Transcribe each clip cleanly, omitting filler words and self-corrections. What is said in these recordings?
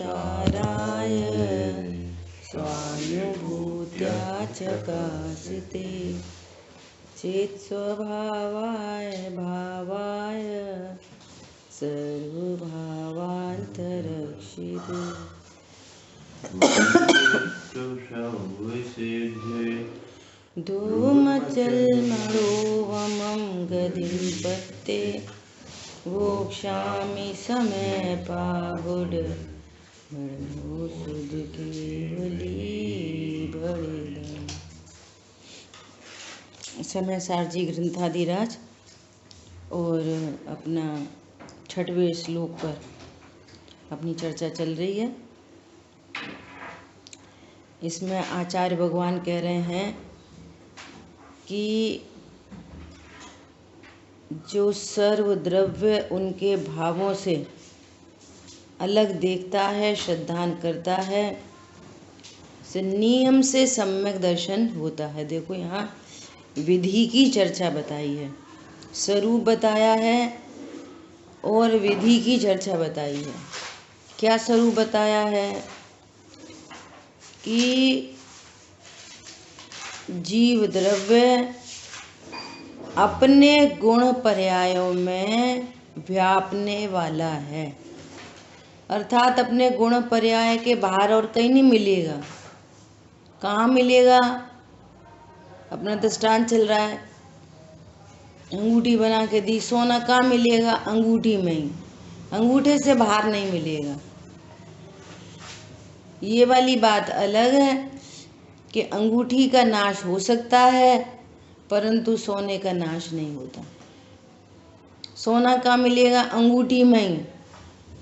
विस्ताराय स्वानुभूत्या चकाशिते चेत्स्वभावाय भावाय सर्वभावान्तरक्षिते धूमचल्मणोवमं गतिं पत्ते वोक्षामि समय पागुड मणो सुध केवली बड़िदम। समय सारजी ग्रंथादिराज और अपना 6वें श्लोक पर अपनी चर्चा चल रही है। इसमें आचार्य भगवान कह रहे हैं कि जो सर्व द्रव्य उनके भावों से अलग देखता है, श्रद्धान करता है, से नियम से सम्यक दर्शन होता है। देखो यहाँ विधि की चर्चा बताई है, स्वरूप बताया है और विधि की चर्चा बताई है। क्या स्वरूप बताया है कि जीव द्रव्य अपने गुण पर्यायों में व्यापने वाला है, अर्थात अपने गुण पर्याय के बाहर और कहीं नहीं मिलेगा। कहाँ मिलेगा? अपना दृष्टांत चल रहा है, अंगूठी बना के दी, सोना कहाँ मिलेगा? अंगूठी में ही, अंगूठे से बाहर नहीं मिलेगा। ये वाली बात अलग है कि अंगूठी का नाश हो सकता है परंतु सोने का नाश नहीं होता। सोना कहाँ मिलेगा? अंगूठी में ही,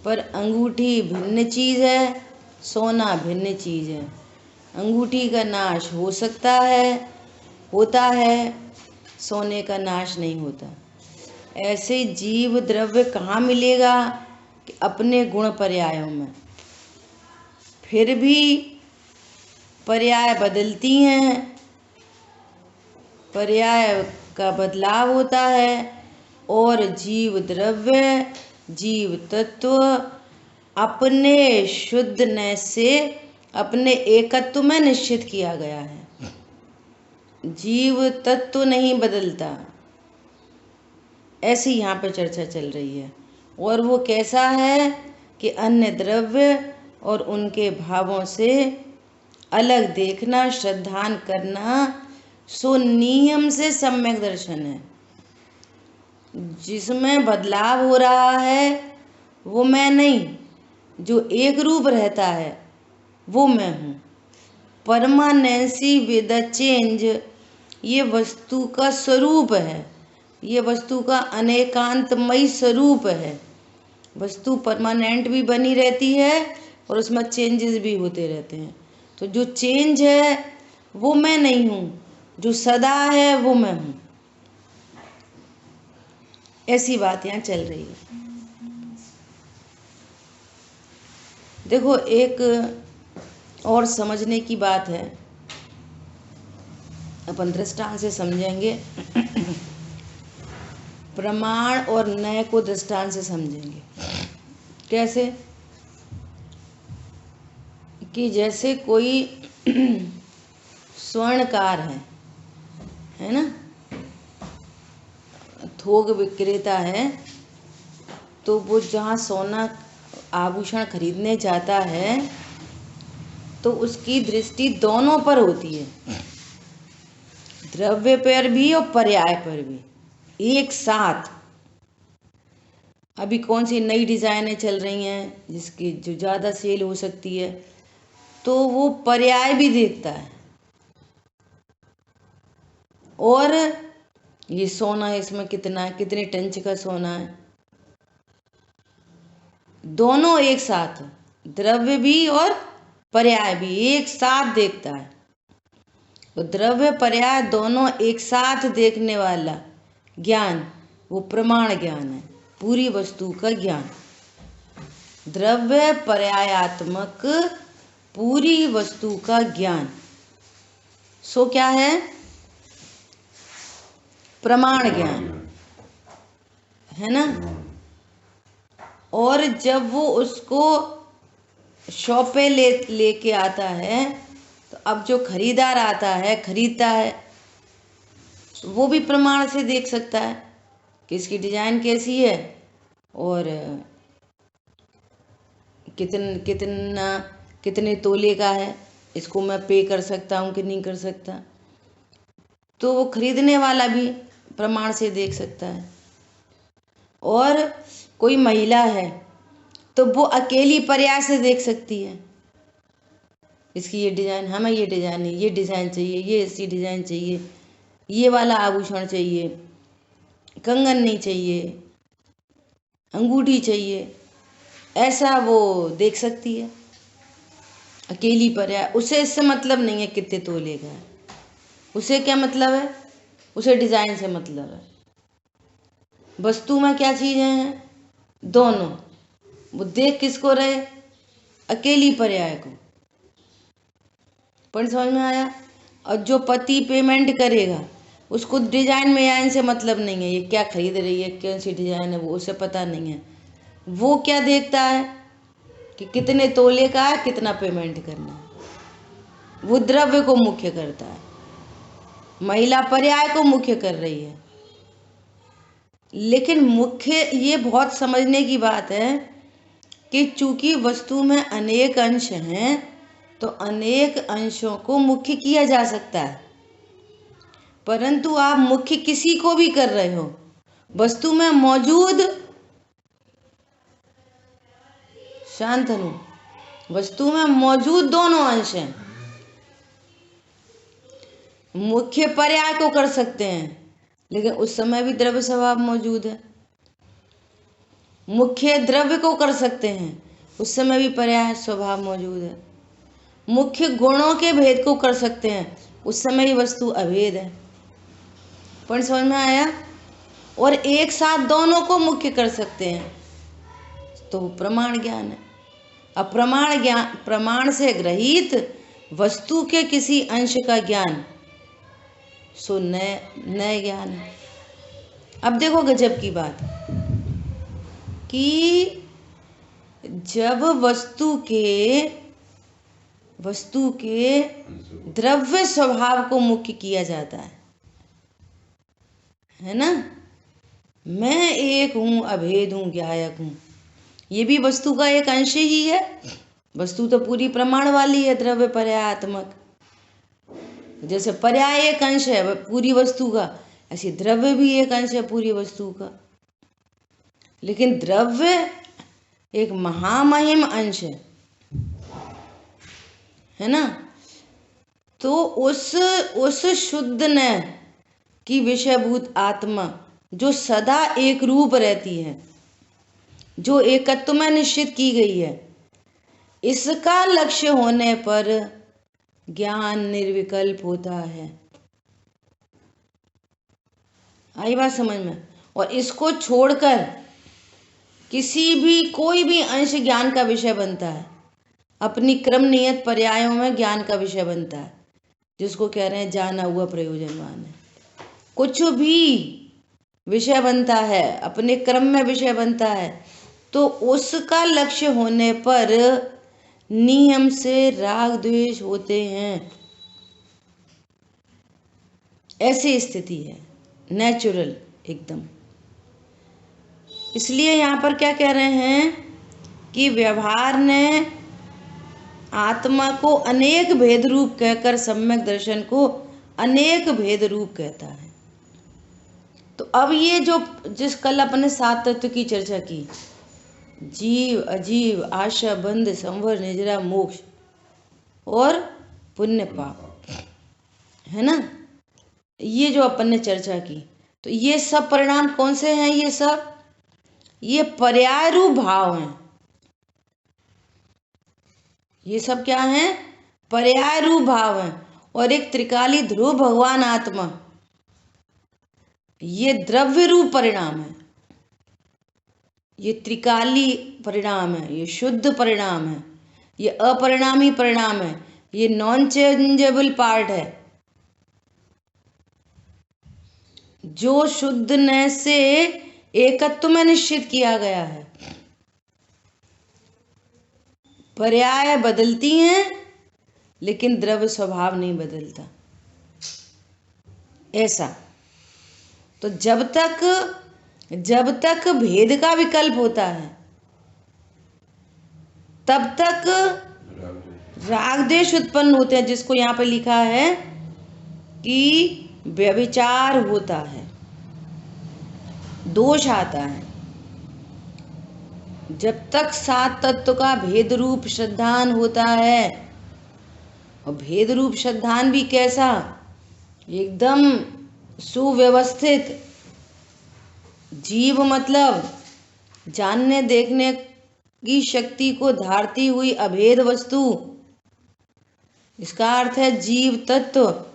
पर अंगूठी भिन्न चीज है, सोना भिन्न चीज है। अंगूठी का नाश हो सकता है, होता है, सोने का नाश नहीं होता। ऐसे जीव द्रव्य कहाँ मिलेगा? कि अपने गुण पर्यायों में। फिर भी पर्याय बदलती हैं, पर्याय का बदलाव होता है और जीव द्रव्य, जीव तत्व अपने शुद्धने से अपने एकत्व में निश्चित किया गया है। जीव तत्व नहीं बदलता, ऐसी यहाँ पे चर्चा चल रही है। और वो कैसा है कि अन्य द्रव्य और उनके भावों से अलग देखना, श्रद्धान करना, सो नियम से सम्यक दर्शन है। जिसमें बदलाव हो रहा है वो मैं नहीं, जो एक रूप रहता है वो मैं हूँ। परमानेंसी विद द चेंज ये वस्तु का स्वरूप है, ये वस्तु का अनेकांतमयी स्वरूप है। वस्तु परमानेंट भी बनी रहती है और उसमें चेंजेस भी होते रहते हैं। तो जो चेंज है वो मैं नहीं हूँ, जो सदा है वो मैं हूँ। ऐसी बात यहाँ चल रही है। देखो एक और समझने की बात है, अपन दृष्टांत से समझेंगे, प्रमाण और नय को दृष्टांत से समझेंगे। कैसे? कि जैसे कोई स्वर्णकार है ना, थोक विक्रेता है, तो वो जहाँ सोना आभूषण खरीदने जाता है तो उसकी दृष्टि दोनों पर होती है, द्रव्य पर भी और पर्याय पर भी, एक साथ। अभी कौन सी नई डिजाइनें चल रही हैं जिसकी जो ज़्यादा सेल हो सकती है, तो वो पर्याय भी देखता है और ये सोना है, इसमें कितना है, कितने टंच का सोना है, दोनों एक साथ, द्रव्य भी और पर्याय भी एक साथ देखता है। तो द्रव्य पर्याय दोनों एक साथ देखने वाला ज्ञान वो प्रमाण ज्ञान है, पूरी वस्तु का ज्ञान। द्रव्य पर्यायात्मक पूरी वस्तु का ज्ञान, सो क्या है? प्रमाण ज्ञान है ना। और जब वो उसको शॉप पे लेके आता है, तो अब जो खरीदार आता है, खरीदता है, वो भी प्रमाण से देख सकता है कि इसकी डिजाइन कैसी है और कितने तोले का है, इसको मैं पे कर सकता हूँ कि नहीं कर सकता। तो वो खरीदने वाला भी प्रमाण से देख सकता है। और कोई महिला है तो वो अकेली प्रयास से देख सकती है, इसकी ये डिजाइन, हमें ये डिजाइन है, ये डिजाइन चाहिए, ये ऐसी डिजाइन चाहिए, ये वाला आभूषण चाहिए, कंगन नहीं चाहिए, अंगूठी चाहिए, ऐसा वो देख सकती है अकेली प्रयास। उसे इससे मतलब नहीं है कितने तोले का है, उसे क्या मतलब है, उसे डिजाइन से मतलब है। वस्तु में क्या चीजें हैं, दोनों। वो देख किसको रहे, अकेली पर्याय को। पर समझ में आया। और जो पति पेमेंट करेगा उसको डिजाइन में याइन से मतलब नहीं है, ये क्या खरीद रही है, कौन सी डिजाइन है, वो उसे पता नहीं है। वो क्या देखता है कि कितने तोले का है, कितना पेमेंट करना है। वो द्रव्य को मुख्य करता है, महिला पर्याय को मुख्य कर रही है। लेकिन मुख्य ये बहुत समझने की बात है कि चूंकि वस्तु में अनेक अंश हैं, तो अनेक अंशों को मुख्य किया जा सकता है, परंतु आप मुख्य किसी को भी कर रहे हो, वस्तु में मौजूद, शांतनु, वस्तु में मौजूद दोनों अंश हैं। मुख्य पर्याय को कर सकते हैं, लेकिन उस समय भी द्रव्य स्वभाव मौजूद है। मुख्य द्रव्य को कर सकते हैं, उस समय भी पर्याय स्वभाव मौजूद है। मुख्य गुणों के भेद को कर सकते हैं, उस समय ही वस्तु अभेद है। पॉइंट समझ में आया। और एक साथ दोनों को मुख्य कर सकते हैं तो प्रमाण ज्ञान है। अब प्रमाण से ग्रहित वस्तु के किसी अंश का ज्ञान सो नए ज्ञान है। अब देखो गजब की बात कि जब वस्तु के द्रव्य स्वभाव को मुख्य किया जाता है ना। मैं एक हूं, अभेद हूं, ज्ञायक हूं, ये भी वस्तु का एक अंश ही है। वस्तु तो पूरी प्रमाण वाली है, द्रव्य पर्यायात्मक। जैसे पर्याय एक अंश है पूरी वस्तु का, ऐसे द्रव्य भी एक अंश है पूरी वस्तु का। लेकिन द्रव्य एक महामहिम अंश है ना। तो उस शुद्ध न की विषयभूत आत्मा जो सदा एक रूप रहती है, जो एकत्व में निश्चित की गई है, इसका लक्ष्य होने पर ज्ञान निर्विकल्प होता है। आई बात समझ में। और इसको छोड़कर कोई भी अंश ज्ञान का विषय बनता है, अपनी क्रम नियत पर्यायों में ज्ञान का विषय बनता है, जिसको कह रहे हैं जाना हुआ प्रयोजनवान है। कुछ भी विषय बनता है, अपने क्रम में विषय बनता है, तो उसका लक्ष्य होने पर नियम से राग द्वेष होते हैं। ऐसी स्थिति है, नेचुरल एकदम। इसलिए यहाँ पर क्या कह रहे हैं कि व्यवहार ने आत्मा को अनेक भेद रूप कहकर सम्यक दर्शन को अनेक भेद रूप कहता है। तो अब ये जिस कल अपने सात तत्व की चर्चा की, जीव, अजीव, आशा, बंध, संवर, निजरा, मोक्ष और पुण्य पाप, है ना। ये जो अपन ने चर्चा की, तो ये सब परिणाम कौन से हैं, ये पर्याय रूप भाव हैं। ये सब क्या हैं, पर्याय रूप भाव हैं। और एक त्रिकाली ध्रुव भगवान आत्मा, ये द्रव्य रूप परिणाम है। ये त्रिकाली परिणाम है, ये शुद्ध परिणाम है, ये अपरिणामी परिणाम है, ये नॉन चेंजेबल पार्ट है, जो शुद्धने से एकत्व में निश्चित किया गया है। पर्याय बदलती हैं लेकिन द्रव्य स्वभाव नहीं बदलता। ऐसा तो जब तक भेद का विकल्प होता है तब तक राग द्वेष उत्पन्न होते हैं, जिसको यहाँ पे लिखा है कि व्यभिचार होता है, दोष आता है। जब तक सात तत्व का भेद रूप श्रद्धान होता है, और भेद रूप श्रद्धान भी कैसा, एकदम सुव्यवस्थित। जीव मतलब जानने देखने की शक्ति को धारती हुई अभेद वस्तु, इसका अर्थ है जीव तत्व।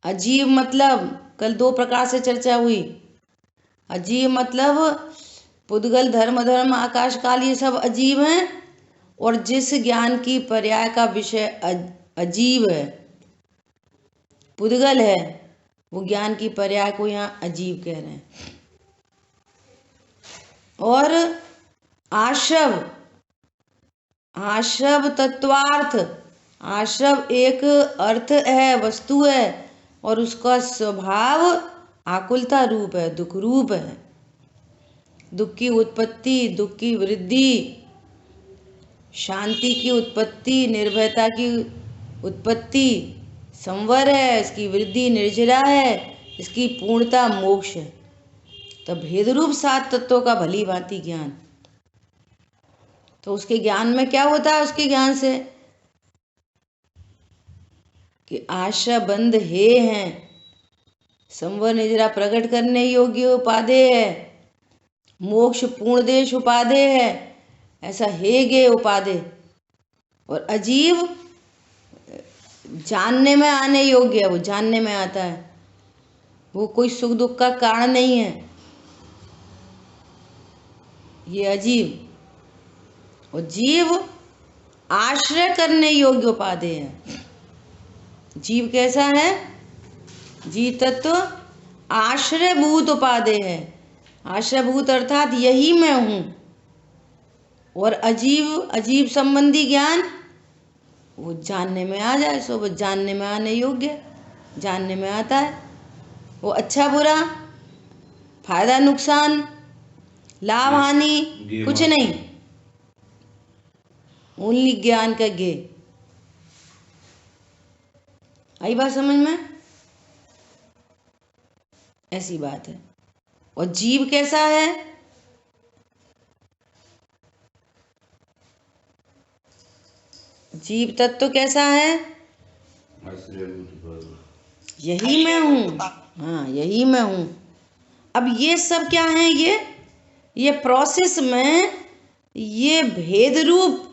अजीव मतलब कल दो प्रकार से चर्चा हुई। अजीव मतलब पुद्गल, धर्म, आकाश काल, ये सब अजीव हैं। और जिस ज्ञान की पर्याय का विषय अजीव है, पुद्गल है, वो ज्ञान की पर्याय को यहाँ अजीव कह रहे हैं। और आश्रव तत्वार्थ, आश्रव एक अर्थ है, वस्तु है, और उसका स्वभाव आकुलता रूप है, दुख रूप है। दुख की उत्पत्ति, दुख की वृद्धि, शांति की उत्पत्ति, निर्भयता की उत्पत्ति संवर है, इसकी वृद्धि निर्जरा है, इसकी पूर्णता मोक्ष है। तो भेद रूप सात तत्वों का भली भांति ज्ञान, तो उसके ज्ञान में क्या होता है? उसके ज्ञान से कि आशा बंध हे हैं, संवर निजरा प्रकट करने योग्य उपादेय है, मोक्ष पूर्ण देश उपादेय है, ऐसा हे गे उपादेय। और अजीव जानने में आने योग्य है, वो जानने में आता है, वो कोई सुख दुख का कारण नहीं है, ये अजीव। और जीव आश्रय करने योग्य उपादेय है। जीव कैसा है? जीव तत्व आश्रयभूत उपादेय है। आश्रयभूत अर्थात यही मैं हूं। और अजीव संबंधी ज्ञान वो जानने में आ जाए, सो वो जानने में आने योग्य, जानने में आता है। वो अच्छा बुरा, फायदा नुकसान, लाभ हानि कुछ नहीं, ओनली ज्ञान का गे। आई बात समझ में? ऐसी बात है। और जीव कैसा है? जीव तत्व कैसा है? यही मैं हूं। हाँ, यही मैं हूं। अब ये सब क्या है? ये प्रोसेस में ये भेद रूप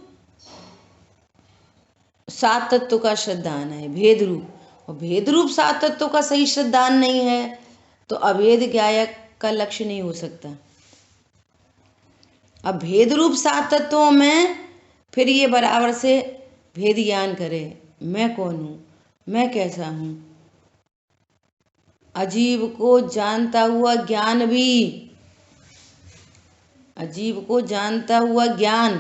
सात तत्व का श्रद्धान है, भेद रूप। और भेद रूप सात तत्व का सही श्रद्धान नहीं है तो अभेद ज्ञायक का लक्ष्य नहीं हो सकता। अब भेद रूप सात तत्वों में फिर ये बराबर से भेद ज्ञान करे, मैं कौन हूं, मैं कैसा हूं। अजीव को जानता हुआ ज्ञान भी, अजीव को जानता हुआ ज्ञान,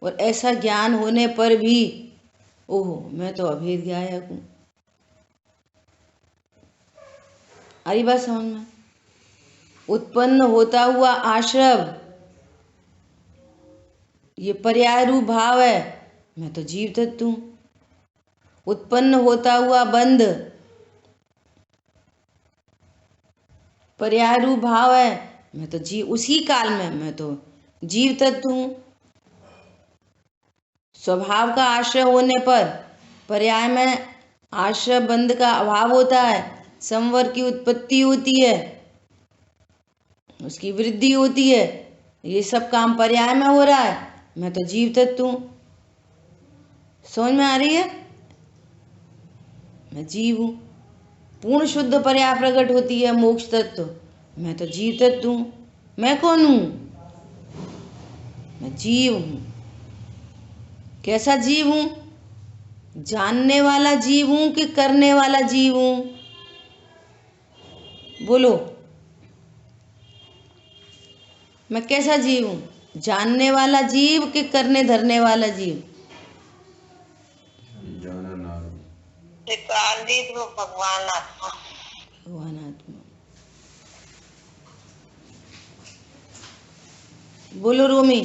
और ऐसा ज्ञान होने पर भी ओहो मैं तो अभेद ज्ञायक हूं। अरे बात समझ में? उत्पन्न होता हुआ आश्रव ये पर्याय रूप भाव है, मैं तो जीव तत्व हूं। उत्पन्न होता हुआ बंध पर्याय रूप भाव है, मैं तो जीव, उसी काल में मैं तो जीव तत्व हूं। स्वभाव का आश्रय होने पर पर्याय में आश्रय बंध का अभाव होता है, संवर की उत्पत्ति होती है, उसकी वृद्धि होती है, ये सब काम पर्याय में हो रहा है, मैं तो जीव तत्व हूं। समझ में आ रही है? मैं जीव हूं। पूर्ण शुद्ध पर्याय प्रकट होती है मोक्ष तत्व, मैं तो जीव तत्व हूं। मैं कौन हूं? मैं जीव हूं। कैसा जीव हूं? जानने वाला जीव हूं कि करने वाला जीव हूं? बोलो, मैं कैसा जीव हूं? जानने वाला जीव कि करने धरने वाला जीव? त्रिकाली ध्रुव भगवान आत्मा। भगवान आत्मा। बोलो रोमी,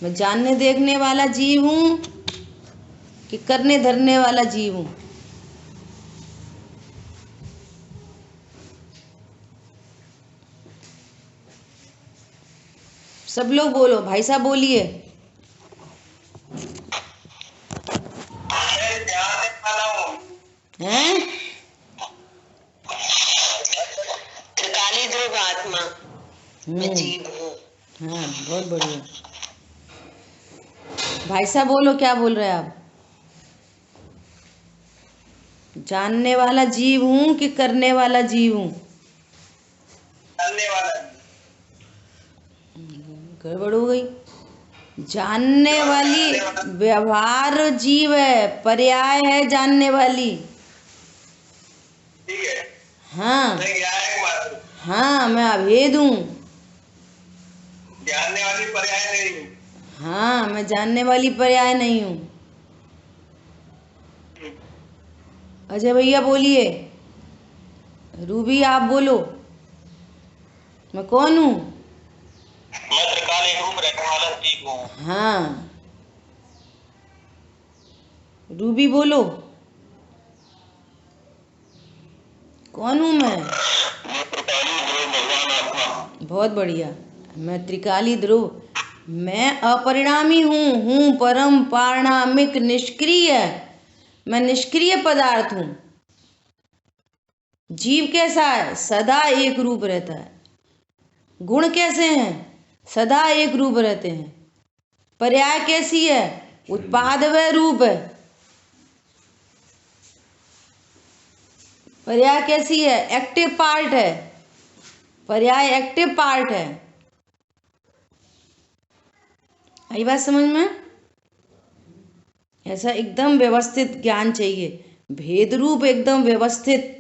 मैं जानने देखने वाला जीव हूं कि करने धरने वाला जीव हूं? सब लोग बोलो, भाई साहब बोलिए। हैं? त्रिकाली ध्रुव आत्मा मैं जीव हूँ। हाँ, बहुत बढ़िया। भाई साहब बोलो, क्या बोल रहे हैं आप? जानने वाला जीव हूं कि करने वाला जीव हूं? करने वाला। गड़बड़ हो गई। जानने वाली व्यवहार जीव है, पर्याय है जानने वाली। ठीक है। हाँ मैं ज्ञान मात्र। हाँ, मैं अभेद हूँ। जानने वाली पर्याय नहीं हूँ। हाँ, मैं जानने वाली पर्याय नहीं हूँ। अजय भैया बोलिए। रूबी आप बोलो, मैं कौन हूँ? मैं त्रिकाली रूप रहने वाला जीव हूँ। हाँ, रूबी बोलो, कौन हूँ मैं? त्रिकाली ध्रुव भगवान आत्मा। बहुत बढ़िया। मैं त्रिकाली ध्रुव, मैं अपरिणामी हूँ परम पारणामिक निष्क्रिय। मैं निष्क्रिय पदार्थ हूँ। जीव कैसा है? सदा एक रूप रहता है। गुण कैसे हैं? सदा एक रूप रहते हैं। पर्याय कैसी है? उत्पाद व रूप है। पर्याय कैसी है? एक्टिव पार्ट है। पर्याय एक्टिव पार्ट है। आई बात समझ में? ऐसा एकदम व्यवस्थित ज्ञान चाहिए। भेद रूप एकदम व्यवस्थित।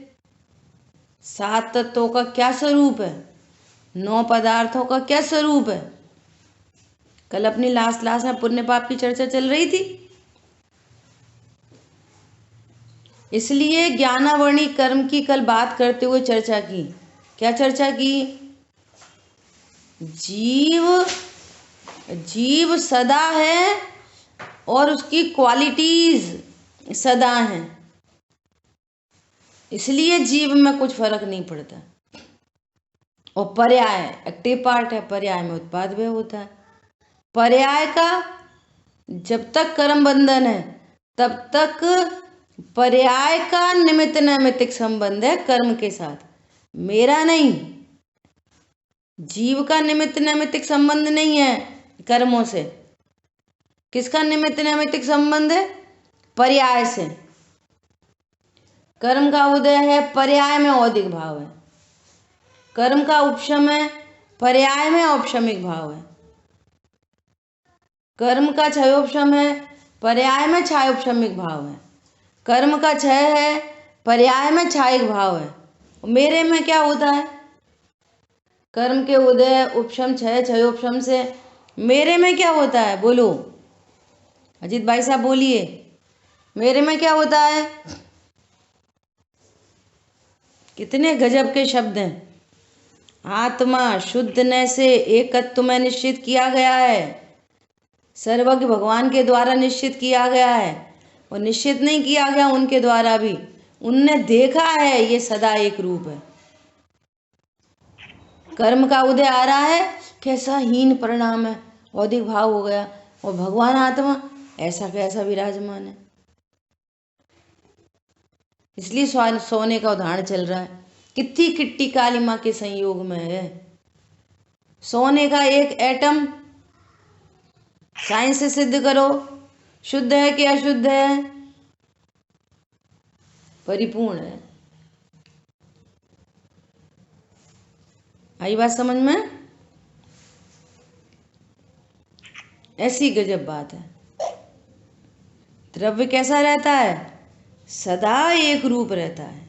7 तत्वों का क्या स्वरूप है? 9 पदार्थों का क्या स्वरूप है? कल अपनी लास्ट क्लास में पुण्य पाप की चर्चा चल रही थी। इसलिए ज्ञानावर्णी कर्म की कल बात करते हुए चर्चा की। क्या चर्चा की? जीव सदा है और उसकी क्वालिटीज सदा हैं। इसलिए जीव में कुछ फर्क नहीं पड़ता। और पर्याय एक्टिव पार्ट है। पर्याय में उत्पाद व्यय होता है। पर्याय का जब तक कर्म बंधन है तब तक पर्याय का निमित्त नैमित्तिक संबंध है कर्म के साथ, मेरा नहीं। जीव का निमित्त नैमित्तिक संबंध नहीं है कर्मों से। किसका निमित्त नैमित्तिक संबंध है? पर्याय से। कर्म का उदय है, पर्याय में औदिक भाव है। कर्म का उपशम है, पर्याय में औपशमिक भाव है। कर्म का क्षयोपशम है, पर्याय में क्षयोपशमिक भाव है। कर्म का क्षय है, पर्याय में क्षायिक भाव है। मेरे में क्या होता है? कर्म के उदय उपशम क्षय क्षयोपशम से मेरे में क्या होता है? बोलो अजीत भाई साहब बोलिए, मेरे में क्या होता है? कितने गजब के शब्द हैं। आत्मा शुद्धने से एकत्व में निश्चित किया गया है। सर्वज्ञ भगवान के द्वारा निश्चित किया गया है। और निश्चित नहीं किया गया उनके द्वारा भी, उनने देखा है ये सदा एक रूप है। कर्म का उदय आ रहा है, कैसा हीन परिणाम है, औदिक भाव हो गया। और भगवान आत्मा ऐसा कैसा विराजमान है। इसलिए सोने का उदाहरण चल रहा है। कितनी किट्टी काली माँ के संयोग में है। सोने का एक एटम साइंस से सिद्ध करो, शुद्ध है कि अशुद्ध है? परिपूर्ण है। आई बात समझ में? ऐसी गजब बात है। द्रव्य कैसा रहता है? सदा एक रूप रहता है।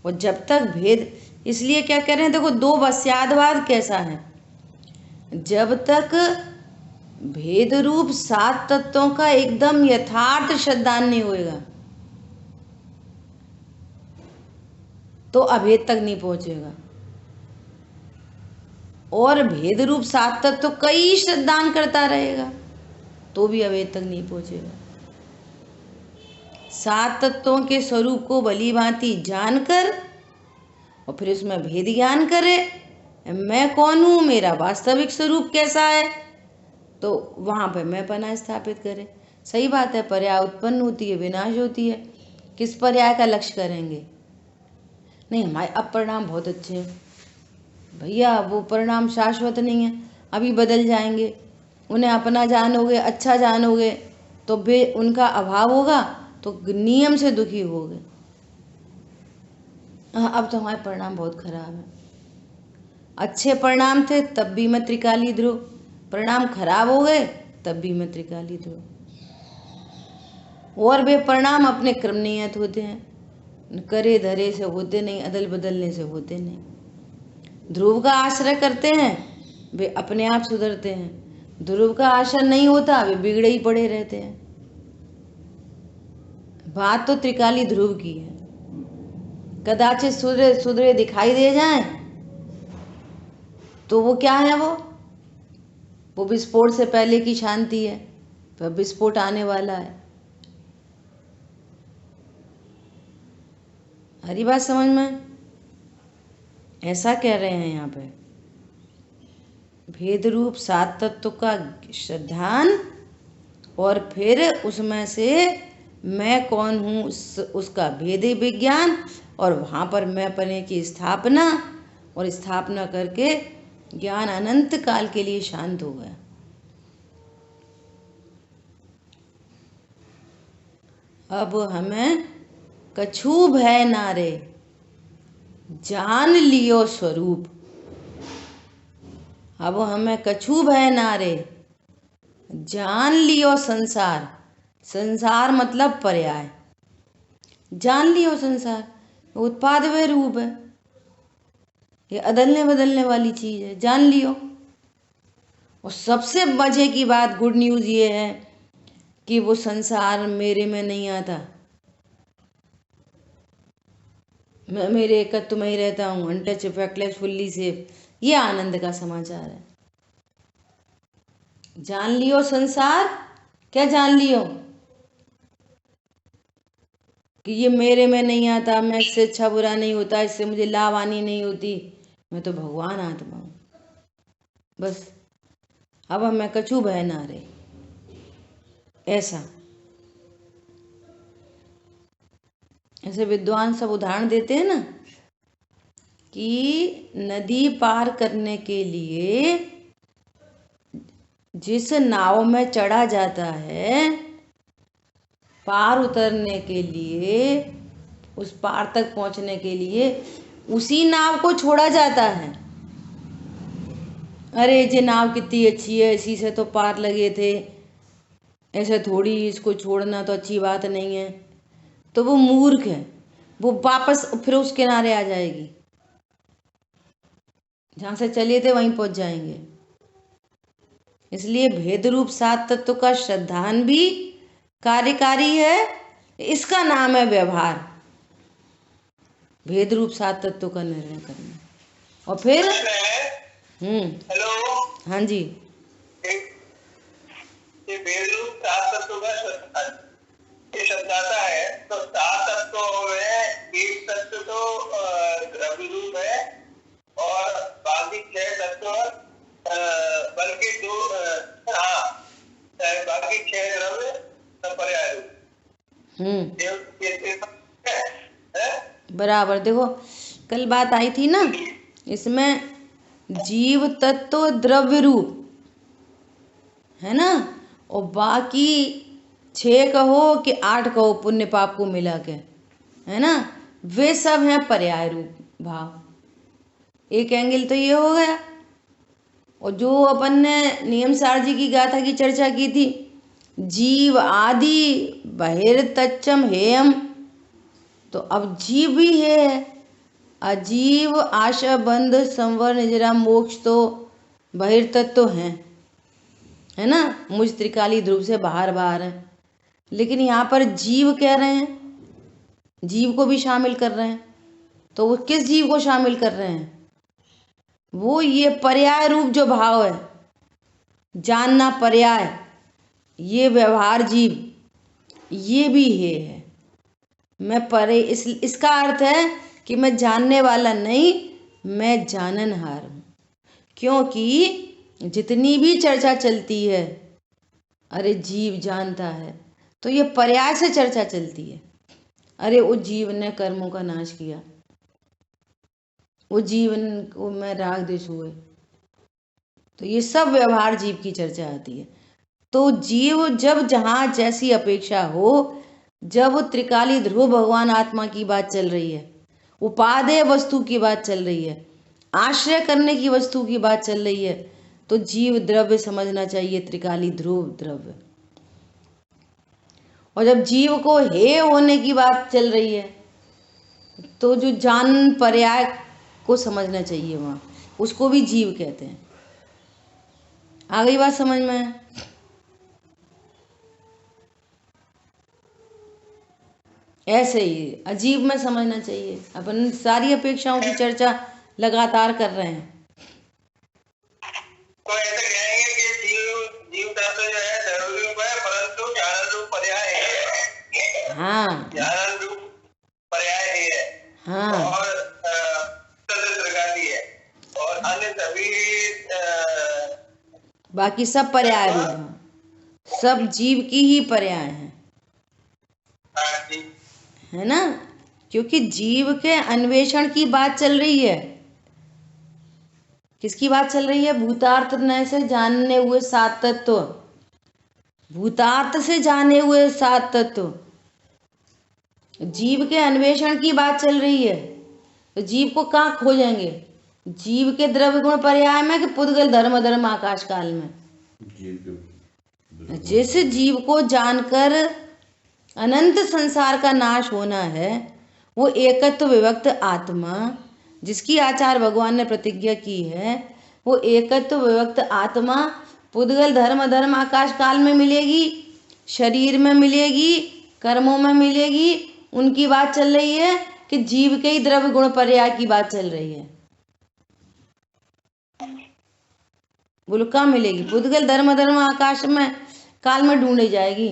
और जब तक भेद, इसलिए क्या कह रहे हैं देखो, दो वस्यादवाद कैसा है? जब तक भेद रूप 7 तत्वों का एकदम यथार्थ श्रद्धान नहीं होएगा तो अभेद तक नहीं पहुंचेगा। और भेद रूप 7 तत्व कई श्रद्धान करता रहेगा तो भी अभेद तक नहीं पहुंचेगा। 7 तत्वों के स्वरूप को भली भांति जानकर और फिर उसमें भेद ज्ञान करे, मैं कौन हूँ, मेरा वास्तविक स्वरूप कैसा है, तो वहाँ पे मैं पना स्थापित करे। सही बात है, पर्याय उत्पन्न होती है, विनाश होती है। किस पर्याय का लक्ष्य करेंगे? नहीं, हमारे अब परिणाम बहुत अच्छे हैं भैया, वो परिणाम शाश्वत नहीं है, अभी बदल जाएंगे। उन्हें अपना जानोगे, अच्छा जानोगे तो भी उनका अभाव होगा तो नियम से दुखी होगे। अब तो हमारे परिणाम बहुत खराब है। अच्छे परिणाम थे तब भी मैं त्रिकाली ध्रुव, परिणाम खराब हो गए तब भी मैं त्रिकाली ध्रुव। और वे परिणाम अपने क्रम नियत होते हैं, करे धरे से होते नहीं, अदल बदलने से होते नहीं। ध्रुव का आश्रय करते हैं वे अपने आप सुधरते हैं, ध्रुव का आश्रय नहीं होता वे बिगड़े ही पड़े रहते हैं। बात तो त्रिकाली ध्रुव की है। कदाचित सुधरे सुधरे दिखाई दे जाए तो वो क्या है, वो विस्फोट से पहले की शांति है, फिर विस्फोट आने वाला है। हरी बात समझ में? ऐसा कह रहे हैं यहाँ पे, भेद रूप 7 तत्व का श्रद्धान और फिर उसमें से मैं कौन हूँ उसका भेद विज्ञान, और वहाँ पर मैं पने की स्थापना, और स्थापना करके ज्ञान अनंत काल के लिए शांत हो गया। अब हमें कछु भय ना रे, जान लियो स्वरूप। अब हमें कछु भय ना रे, जान लियो संसार। संसार मतलब पर्याय, जान लियो संसार, उत्पाद व रूप है, ये अदलने बदलने वाली चीज है, जान लियो। और सबसे मजे की बात, गुड न्यूज ये है कि वो संसार मेरे में नहीं आता, मैं मेरे एकत्व में ही रहता हूँ, अनटच, इफेक्टलेस, फुल्ली सेफ। ये आनंद का समाचार है। जान लियो संसार, क्या जान लियो? कि ये मेरे में नहीं आता, मैं इससे अच्छा बुरा नहीं होता, इससे मुझे लाभ हानि नहीं होती, मैं तो भगवान आत्मा हूँ बस। अब हमें कछु भय ना रे, ऐसा। ऐसे विद्वान सब उदाहरण देते हैं ना कि नदी पार करने के लिए जिस नाव में चढ़ा जाता है, पार उतरने के लिए, उस पार तक पहुंचने के लिए उसी नाव को छोड़ा जाता है। अरे ये नाव कितनी अच्छी है, इसी से तो पार लगे थे, ऐसे थोड़ी इसको छोड़ना तो अच्छी बात नहीं है। तो वो मूर्ख है, वो वापस फिर उस किनारे आ जाएगी, जहां से चले थे वहीं पहुंच जाएंगे। इसलिए भेद रूप 7 तत्व का श्रद्धान भी कार्यकारी है, इसका नाम है व्यवहार, भेद रूप 7 तत्व का निर्णय करना। और फिर हेलो, हाँ जी, ये भेद रूप 7 तत्व का श्रद्धाता है, तो 7 तत्वों में एक तत्व तो द्रव्य रूप है और बाकी 6 तत्व बल्कि दो, बाकी 6 द्रव्य पर्याय रूप। बराबर। देखो कल बात आई थी ना, इसमें जीव तत्व द्रव्य रूप है ना, और बाकी 6 कहो कि 8 कहो पुण्य पाप को मिला के, है ना, वे सब हैं पर्याय रूप भाव। एक एंगल तो ये हो गया। और जो अपन ने नियम सार जी की गाथा की चर्चा की थी, जीव आदि बहिर्तच्चम हेयम, तो अब जीव भी है, अजीव आशा बंध संवर निजरा मोक्ष, तो बहिर्तत्व तो हैं, है ना, मुझ त्रिकाली ध्रुव से बाहर बाहर है। लेकिन यहाँ पर जीव कह रहे हैं, जीव को भी शामिल कर रहे हैं। तो वो किस जीव को शामिल कर रहे हैं? वो ये पर्याय रूप जो भाव है, जानना पर्याय, ये व्यवहार जीव, ये भी है। मैं परे इसका अर्थ है कि मैं जानने वाला नहीं, मैं जाननहार हूँ। क्योंकि जितनी भी चर्चा चलती है, अरे जीव जानता है, तो ये पर्याय से चर्चा चलती है। अरे उस जीव ने कर्मों का नाश किया, वो जीवन को मैं राग द्वेष हुए, तो ये सब व्यवहार जीव की चर्चा आती है। तो जीव जब जहाँ जैसी अपेक्षा हो, जब त्रिकाली ध्रुव भगवान आत्मा की बात चल रही है, उपादेय वस्तु की बात चल रही है, आश्रय करने की वस्तु की बात चल रही है, तो जीव द्रव्य समझना चाहिए, त्रिकाली ध्रुव द्रव्य। और जब जीव को हे होने की बात चल रही है, तो जो जान पर्याय को समझना चाहिए, वहाँ उसको भी जीव कहते हैं। आ गई बात समझ में? ऐसे ही अजीब में समझना चाहिए। अपन सारी अपेक्षाओं की चर्चा लगातार कर रहे हैं। तो ऐसे कहेंगे कि जीव तत्व जो है द्रव्य रूप है, परंतु ज्ञान रूप पर्याय है। हाँ, ज्ञान रूप पर्याय है। हाँ, और त्रिकाली है, और अन्य सभी बाकी सब पर्याय रूप हैं, सब जीव की ही पर्याय हैं, है ना। क्योंकि जीव के अन्वेषण की बात चल रही है। किसकी बात चल रही है? भूतार्थ से जानने हुए सात तत्व, भूतार्थ से जाने हुए सात तत्व, जीव के अन्वेषण की बात चल रही है। तो जीव को कहाँ खोजेंगे? जीव के द्रव्य गुण पर्याय में कि पुद्गल धर्म धर्म आकाश काल में? जैसे जीव को जानकर अनंत संसार का नाश होना है, वो एकत्व विभक्त आत्मा जिसकी आचार्य भगवान ने प्रतिज्ञा की है, वो एकत्व विभक्त आत्मा पुद्गल धर्म धर्म आकाश काल में मिलेगी, शरीर में मिलेगी, कर्मों में मिलेगी। उनकी बात चल रही है कि जीव के ही द्रव्य गुण पर्याय की बात चल रही है। बोलो कहाँ मिलेगी? पुद्गल धर्म धर्म आकाश में काल में ढूंढी जाएगी।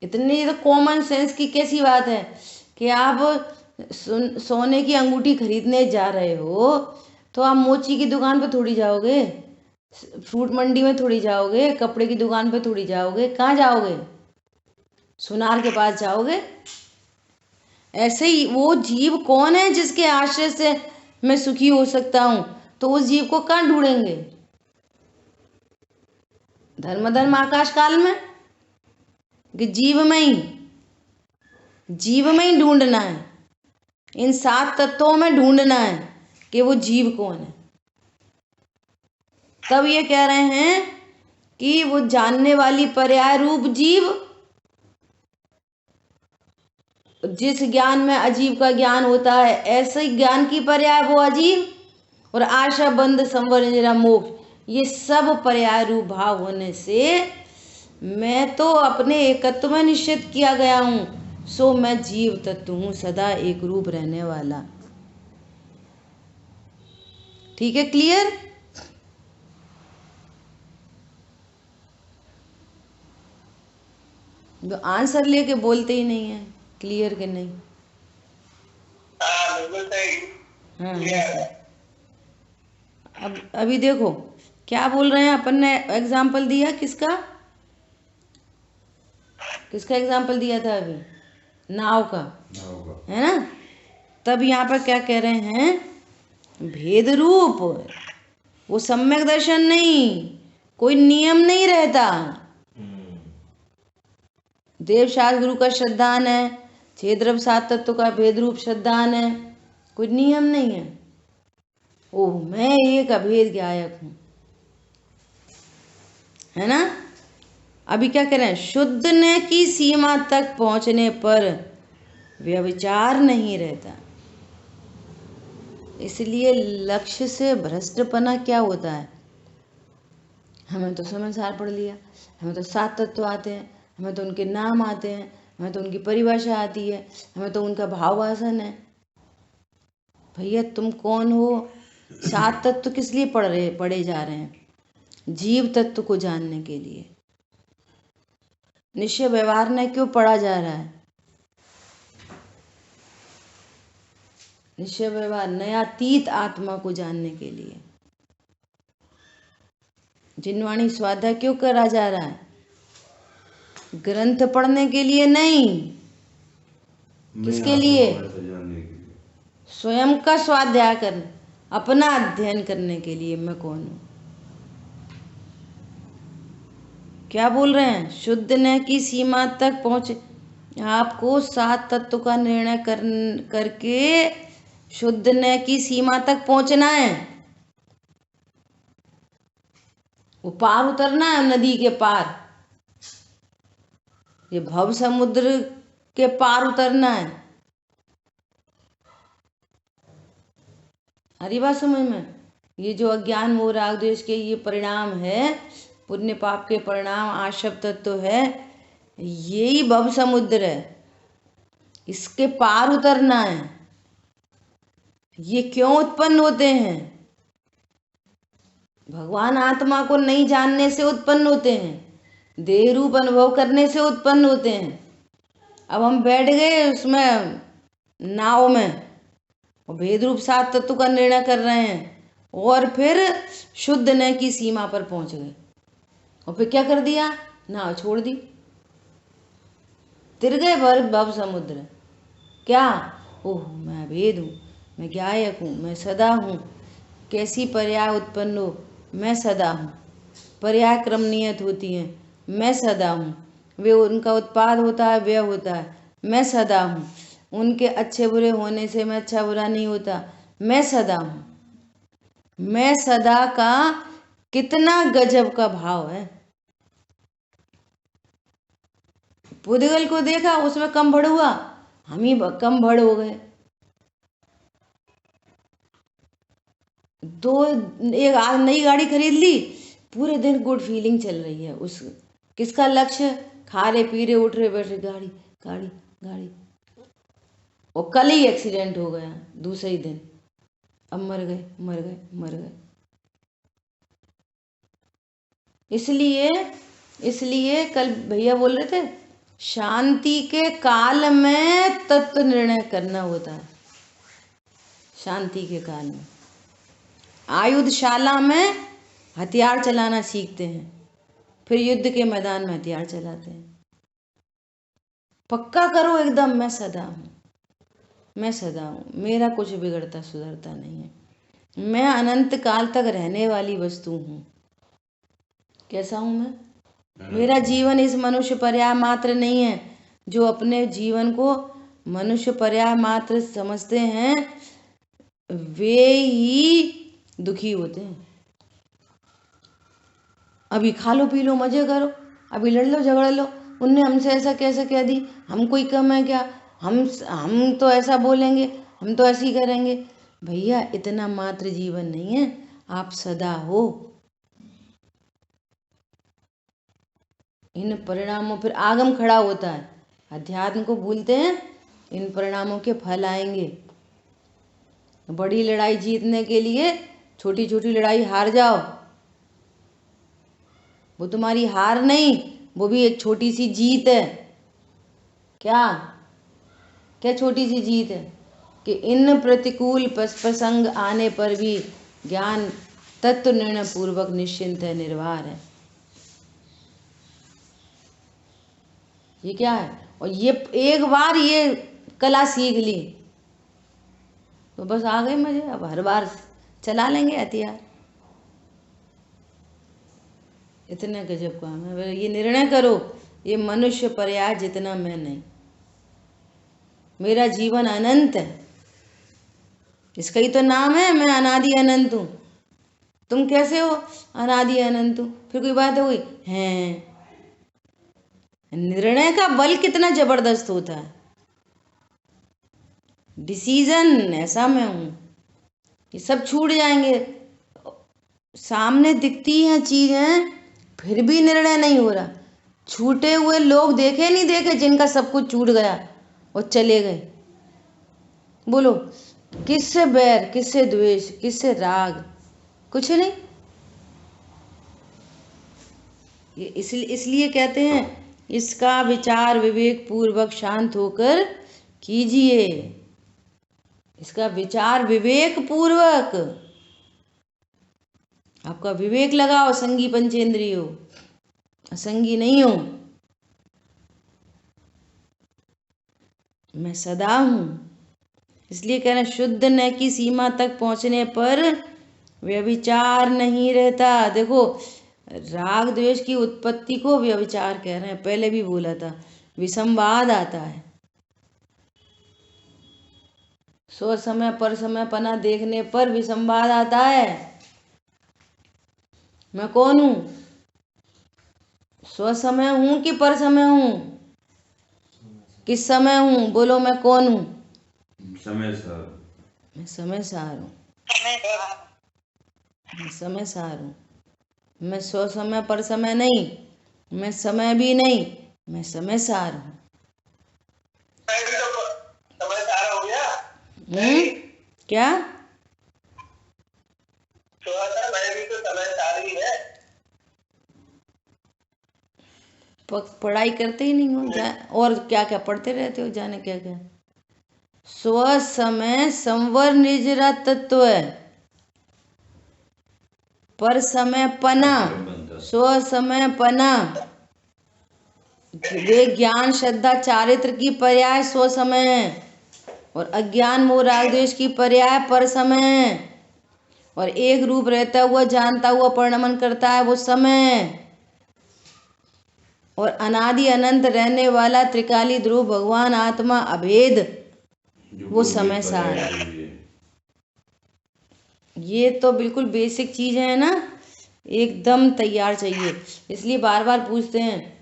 इतनी तो कॉमन सेंस की कैसी बात है कि आप सोने की अंगूठी खरीदने जा रहे हो, तो आप मोची की दुकान पे थोड़ी जाओगे, फ्रूट मंडी में थोड़ी जाओगे, कपड़े की दुकान पे थोड़ी जाओगे, कहाँ जाओगे? सुनार के पास जाओगे। ऐसे ही वो जीव कौन है जिसके आश्रय से मैं सुखी हो सकता हूँ? तो उस जीव को कहाँ ढूंढेंगे? धर्म धर्म आकाश काल में, कि जीव में ही ढूंढना है, इन सात तत्वों में ढूंढना है कि वो जीव कौन है। तब ये कह रहे हैं कि वो जानने वाली पर्याय रूप जीव, जिस ज्ञान में अजीव का ज्ञान होता है, ऐसे ज्ञान की पर्याय वो अजीव, और आशा बंध संवर निरा मोक्ष, ये सब पर्याय रूप भाव होने से मैं तो अपने एकत्व में निश्चित किया गया हूँ, सो मैं जीव तत्व हूँ, सदा एक रूप रहने वाला। ठीक है, क्लियर? तो आंसर लेके बोलते ही नहीं है क्लियर के नहीं। बिल्कुल सही। हाँ, अब अभी देखो क्या बोल रहे हैं। अपन ने एग्जाम्पल दिया किसका एग्जाम्पल दिया था अभी? नाव का, है ना। तब यहाँ पर क्या कह रहे हैं? भेद रूप, वो सम्यक दर्शन नहीं, कोई नियम नहीं रहता। देव शास्त्र गुरु का श्रद्धान है, छह द्रव्य सात तत्व का भेद रूप श्रद्धान है, कोई नियम नहीं है। ओह मैं एक अभेद ज्ञायक हूं, है ना। अभी क्या कह रहे हैं? शुद्ध ने की सीमा तक पहुंचने पर व्यभिचार नहीं रहता। इसलिए लक्ष्य से भ्रष्टपना क्या होता है? हमें तो समाचार पढ़ लिया, हमें तो 7 तत्व आते हैं, हमें तो उनके नाम आते हैं, हमें तो उनकी परिभाषा आती है, हमें तो उनका भावासन है। भैया तुम कौन हो? 7 तत्व किस लिए पढ़े जा रहे हैं? जीव तत्व को जानने के लिए। निश्चय व्यवहार ने क्यों पढ़ा जा रहा है? निश्चय व्यवहार नयातीत आत्मा को जानने के लिए। जिनवाणी स्वाध्याय क्यों करा जा रहा है? ग्रंथ पढ़ने के लिए नहीं। किसके लिए? स्वयं का स्वाध्याय करने, अपना अध्ययन करने के लिए। मैं कौन हूं? क्या बोल रहे हैं? शुद्ध न की सीमा तक पहुंचे। आपको 7 तत्व का निर्णय करके शुद्ध न की सीमा तक पहुंचना है। वो पार उतरना है, नदी के पार, ये भव समुद्र के पार उतरना है। हरी बात समझ में? ये जो अज्ञान मोह राग द्वेष के ये परिणाम है, पुण्य पाप के परिणाम आश्रव तत्व है, यही भव समुद्र है, इसके पार उतरना है। ये क्यों उत्पन्न होते हैं? भगवान आत्मा को नहीं जानने से उत्पन्न होते हैं, देह रूप अनुभव करने से उत्पन्न होते हैं। अब हम बैठ गए उसमें नाव में और भेद रूप 7 तत्व का निर्णय कर रहे हैं और फिर शुद्ध न की सीमा पर पहुंच गए और फिर क्या कर दिया? नाव छोड़ दी, तिर गए भव समुद्र। क्या? ओह मैं भेद हूं, मैं ज्ञायक हूं, मैं सदा हूं। कैसी पर्याय उत्पन्न हो, मैं सदा हूं। पर्याय क्रम नियत होती हैं, मैं सदा हूं। वे उनका उत्पाद होता है, व्यय होता है, मैं सदा हूं। उनके अच्छे बुरे होने से मैं अच्छा बुरा नहीं होता, मैं सदा हूं। मैं सदा का कितना गजब का भाव है। पुद्गल को देखा, उसमें कम भड़ हुआ, हम ही कम भड़ हो गए। एक नई गाड़ी खरीद ली, पूरे दिन गुड फीलिंग चल रही है। उस किसका लक्ष्य? खा रहे पी रहे उठ रहे बैठ रहे, गाड़ी गाड़ी गाड़ी। और कल ही एक्सीडेंट हो गया, दूसरे ही दिन, अब मर गए मर गए मर गए। इसलिए कल भैया बोल रहे थे, शांति के काल में तत्व निर्णय करना होता है। शांति के काल में आयुधशाला में हथियार चलाना सीखते हैं, फिर युद्ध के मैदान में हथियार चलाते हैं। पक्का करो एकदम, मैं सदा हूं, मैं सदा हूं, मेरा कुछ बिगड़ता सुधरता नहीं है, मैं अनंत काल तक रहने वाली वस्तु हूं। कैसा हूं मैं? मेरा जीवन इस मनुष्य पर्याय मात्र नहीं है। जो अपने जीवन को मनुष्य पर्याय मात्र समझते हैं वे ही दुखी होते हैं। अभी खा लो पी लो मजे करो, अभी लड़ लो झगड़ लो, उनने हमसे ऐसा कैसे कह दी, हम कोई कम है क्या, हम तो ऐसा बोलेंगे, हम तो ऐसे ही करेंगे। भैया इतना मात्र जीवन नहीं है, आप सदा हो। इन परिणामों फिर आगम खड़ा होता है। अध्यात्म को भूलते हैं, इन परिणामों के फल आएंगे। बड़ी लड़ाई जीतने के लिए छोटी छोटी लड़ाई हार जाओ, वो तुम्हारी हार नहीं, वो भी एक छोटी सी जीत है। क्या क्या छोटी सी जीत है? कि इन प्रतिकूल प्रसंग आने पर भी ज्ञान तत्व निर्णय पूर्वक निश्चिंत है, निर्वार है। ये क्या है? और ये एक बार ये कला सीख ली तो बस आ गए मजे, अब हर बार चला लेंगे हथियार। इतने गजब काम है। ये निर्णय करो, ये मनुष्य पर्याय जितना मैं नहीं, मेरा जीवन अनंत है। इसका ही तो नाम है, मैं अनादि अनंत हूं। तुम कैसे हो? अनादि अनंत हूं। फिर कोई बात है? कोई है? निर्णय का बल कितना जबरदस्त होता है। डिसीजन ऐसा मैं हूं, ये सब छूट जाएंगे। सामने दिखती हैं चीजें, फिर भी निर्णय नहीं हो रहा। छूटे हुए लोग देखे नहीं देखे जिनका सब कुछ छूट गया और चले गए। बोलो किससे बैर, किससे द्वेष, किससे राग? कुछ नहीं। इसलिए कहते हैं इसका विचार विवेक पूर्वक शांत होकर कीजिए। इसका विचार विवेक पूर्वक, आपका विवेक लगाओ, संगी पंचेंद्रिय हो, असंगी नहीं हो। मैं सदा हूं। इसलिए कह रहे हैं शुद्ध न की सीमा तक पहुंचने पर व्यभिचार नहीं रहता। देखो राग द्वेष की उत्पत्ति को व्यभिचार कह रहे हैं, पहले भी बोला था। विसंवाद आता है, स्व समय पर समय पना देखने पर विसंवाद आता है। मैं कौन हूं? स्व समय हूं कि पर समय हूं? किस समय हूं? बोलो मैं कौन हूं? समय सार। मैं समय सार हूं। मैं समय सार हूं। मैं स्व समय पर समय नहीं, मैं समय भी नहीं, मैं समय सार हूं। समय सारा हो गया। क्या? मैं भी तो समय सारी है। पढ़ाई करते ही नहीं हो, और क्या क्या पढ़ते रहते हो, जाने क्या क्या। स्व समय संवर निजरा तत्व है, पर समय पना, स्व समय पना वे ज्ञान श्रद्धा चारित्र की पर्याय स्व समय है, और अज्ञान मोह राग द्वेष की पर्याय पर समय है, और एक रूप रहता हुआ जानता हुआ परिणमन करता है वो समय, और अनादि अनंत रहने वाला त्रिकाली ध्रुव भगवान आत्मा अभेद वो समय सार है। ये तो बिल्कुल बेसिक चीज है ना, एकदम तैयार चाहिए। इसलिए बार बार पूछते हैं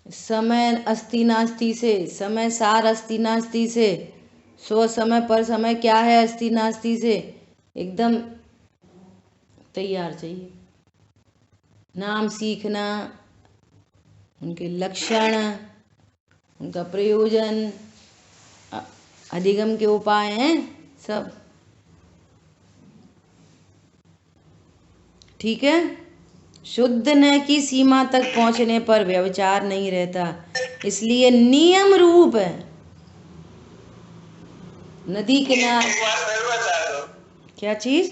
समय अस्ति नास्ति से, समय सार अस्ति नास्ति से, स्व समय पर समय क्या है अस्ति नास्ति से, एकदम तैयार चाहिए। नाम सीखना, उनके लक्षण, उनका प्रयोजन, अधिगम के उपाय हैं सब। ठीक है। शुद्ध न की सीमा तक पहुंचने पर व्यभिचार नहीं रहता, इसलिए नियम रूप है। नदी किनारे क्या चीज?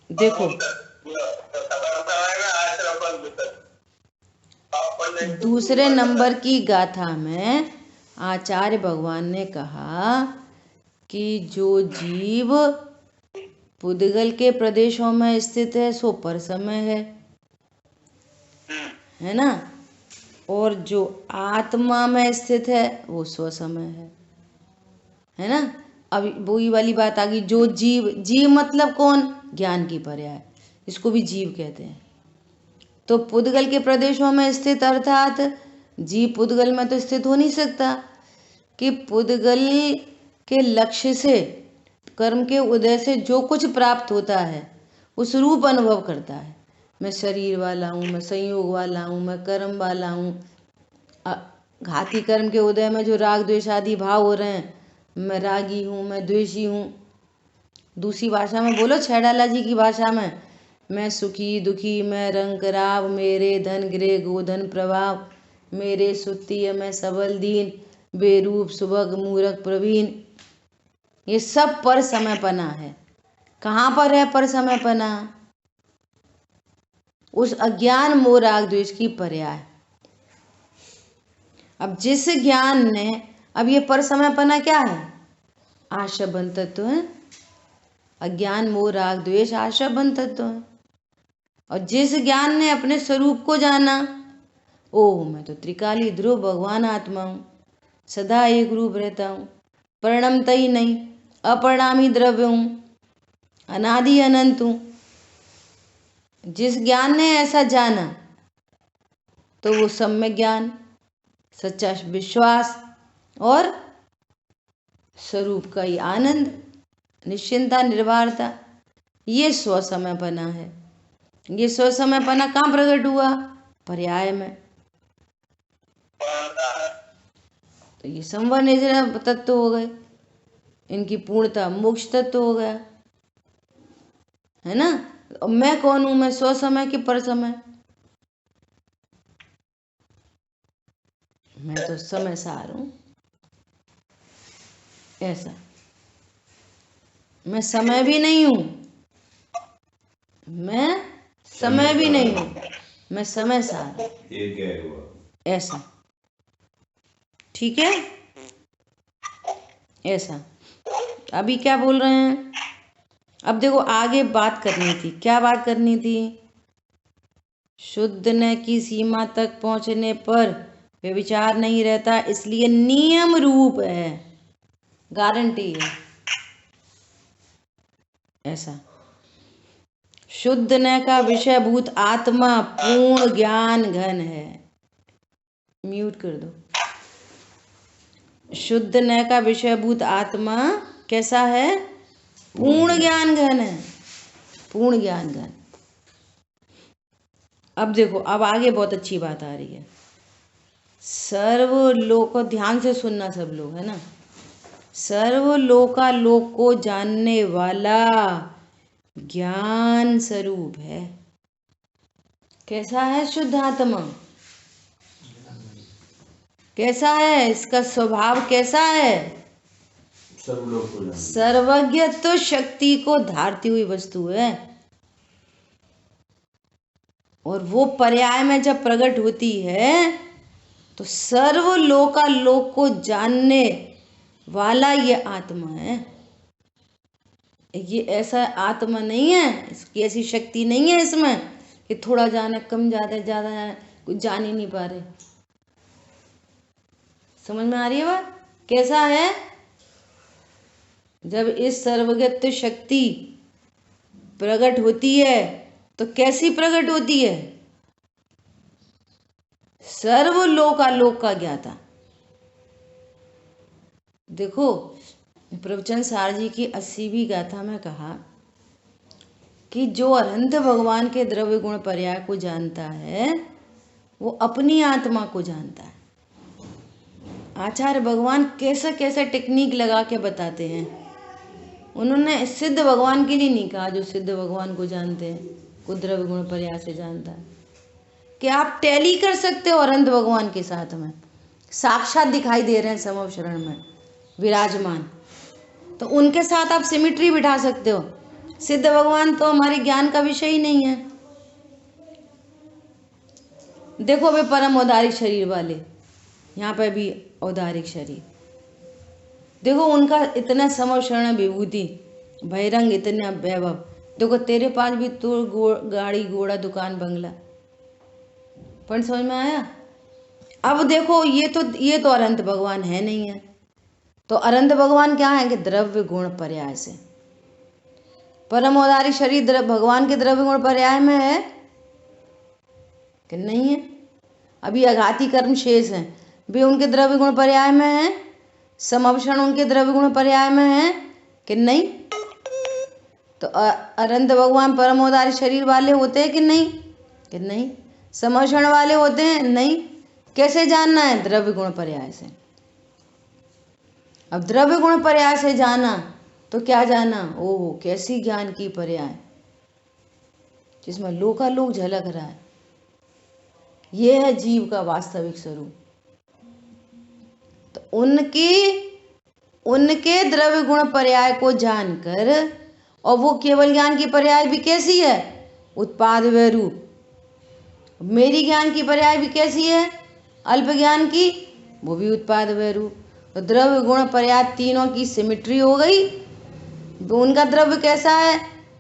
देखो दूसरे नंबर की गाथा में आचार्य भगवान ने कहा कि जो जीव पुद्गल के प्रदेशों में स्थित है सो पर समय है ना, और जो आत्मा में स्थित है वो स्व समय है ना। अब वही वाली बात आ गई, जो जीव, जीव मतलब कौन? ज्ञान की पर्याय, इसको भी जीव कहते हैं। तो पुद्गल के प्रदेशों में स्थित अर्थात जीव पुद्गल में तो स्थित हो नहीं सकता, कि पुद्गल के लक्ष्य से, कर्म के उदय से जो कुछ प्राप्त होता है उस रूप अनुभव करता है। मैं शरीर वाला हूँ, मैं संयोग वाला हूँ, मैं कर्म वाला हूँ। घाती कर्म के उदय में जो राग द्वेष आदि भाव हो रहे हैं, मैं रागी हूँ, मैं द्वेषी हूँ। दूसरी भाषा में बोलो, छैडाला जी की भाषा में, मैं सुखी दुखी, मैं रंग राव, मेरे धन गिरे गोधन प्रभाव, मेरे सुत्ती मैं सबल दीन, बेरूप सुभग मूरख प्रवीण। ये सब पर समय पना है। कहाँ पर है पर समय पना? उस अज्ञान मोह राग द्वेष की पर्याय। अब जिस ज्ञान ने, अब ये पर समय पना क्या है? आश्रय बंध तत्व है। अज्ञान मोह राग द्वेष आश्रय बंध तत्व है। और जिस ज्ञान ने अपने स्वरूप को जाना, ओ मैं तो त्रिकाली ध्रुव भगवान आत्मा हूं, सदा एक रूप रहता हूं, परिणमता ही नहीं, अपरिणामी द्रव्य हूं, अनादि अनंत हूं। जिस ज्ञान ने ऐसा जाना तो वो सम्यक ज्ञान, सच्चा विश्वास और स्वरूप का ही आनंद, निश्चिंता, निर्भरता, ये स्वसमयपना है। ये स्वसमयपना कहाँ प्रकट हुआ? पर्याय में। तो ये संवर निजर तत्व हो गए, इनकी पूर्णता मोक्ष तत्व हो गया, है ना। अब मैं कौन हूं? मैं स्वसमय कि पर समय? मैं तो समय सार हूं। ऐसा मैं समय भी नहीं हूं, मैं समय भी नहीं हूं, मैं समय सार। ये क्या हुआ? ऐसा, ठीक है, ऐसा। अभी क्या बोल रहे हैं? अब देखो आगे बात करनी थी, क्या बात करनी थी? शुद्ध न की सीमा तक पहुंचने पर व्यभिचार नहीं रहता, इसलिए नियम रूप है, गारंटी है। ऐसा शुद्ध न का विषयभूत आत्मा पूर्ण ज्ञान घन है। म्यूट कर दो। शुद्ध न का विषयभूत आत्मा कैसा है? पूर्ण ज्ञान घन है, पूर्ण ज्ञान घन। अब देखो, अब आगे बहुत अच्छी बात आ रही है। सर्वलोक को ध्यान से सुनना सब लोग, है ना। सर्वलोकालोक को जानने वाला ज्ञान स्वरूप है। कैसा है शुद्ध आत्मा? कैसा है? इसका स्वभाव कैसा है? सर्वज्ञत्व शक्ति को धारती हुई वस्तु है, और वो पर्याय में जब प्रकट होती है तो सर्वलोकालोक को जानने वाला ये आत्मा है। ये ऐसा आत्मा नहीं है, इसकी ऐसी शक्ति नहीं है इसमें कि थोड़ा जाने, कम ज्यादा, ज्यादा जाने, कुछ जान ही नहीं पा रहे। समझ में आ रही है बात? कैसा है? जब इस सर्वज्ञत्व शक्ति प्रकट होती है तो कैसी प्रकट होती है? सर्वलोकालोक का ज्ञाता। देखो, प्रवचन सार जी की 80वीं गाथा में कहा कि जो अनंत भगवान के द्रव्य गुण पर्याय को जानता है वो अपनी आत्मा को जानता है। आचार्य भगवान कैसे कैसे टेक्निक लगा के बताते हैं। उन्होंने सिद्ध भगवान के लिए नहीं कहा जो सिद्ध भगवान को जानते हैं, को द्रव्य गुण पर्याय से जानता है, कि आप टैली कर सकते हो अनंत भगवान के साथ में, साक्षात दिखाई दे रहे हैं समव शरण में विराजमान, तो उनके साथ आप सिमिट्री बिठा सकते हो। सिद्ध भगवान तो हमारे ज्ञान का विषय ही नहीं है। देखो वे परम औदारिक शरीर वाले, यहाँ पे भी औदारिक शरीर, देखो उनका इतना समव शरण विभूति, भयरंग इतना वैभव। देखो तेरे पास भी तो गाड़ी घोड़ा दुकान बंगला, पर समझ में आया? अब देखो ये तो अनंत भगवान है नहीं है, तो अनंत भगवान क्या है कि द्रव्य गुण पर्याय से। परम औदारिक शरीर भगवान के द्रव्य गुण पर्याय में है कि नहीं है? अभी अघाती कर्म शेष हैं, भी उनके द्रव्य गुण पर्याय में है। समवक्षण उनके द्रव्य गुण पर्याय में है कि नहीं? तो अनंत भगवान परम औदारिक शरीर वाले होते हैं कि नहीं? कि नहीं। समवक्षण वाले होते हैं? नहीं। कैसे जानना है? द्रव्य गुण पर्याय से। अब द्रव्य गुण पर्याय से जाना तो क्या जाना? ओहो, कैसी ज्ञान की पर्याय जिसमें लोकालोक झलक रहा है। यह है जीव का वास्तविक स्वरूप। तो उनके द्रव्य गुण पर्याय को जानकर, और वो केवल ज्ञान की पर्याय भी कैसी है? उत्पाद व रूप। मेरी ज्ञान की पर्याय भी कैसी है? अल्प ज्ञान की, वो भी उत्पाद व रूप। तो द्रव्य गुण पर्याय तीनों की सिमिट्री हो गई। उनका द्रव्य कैसा है?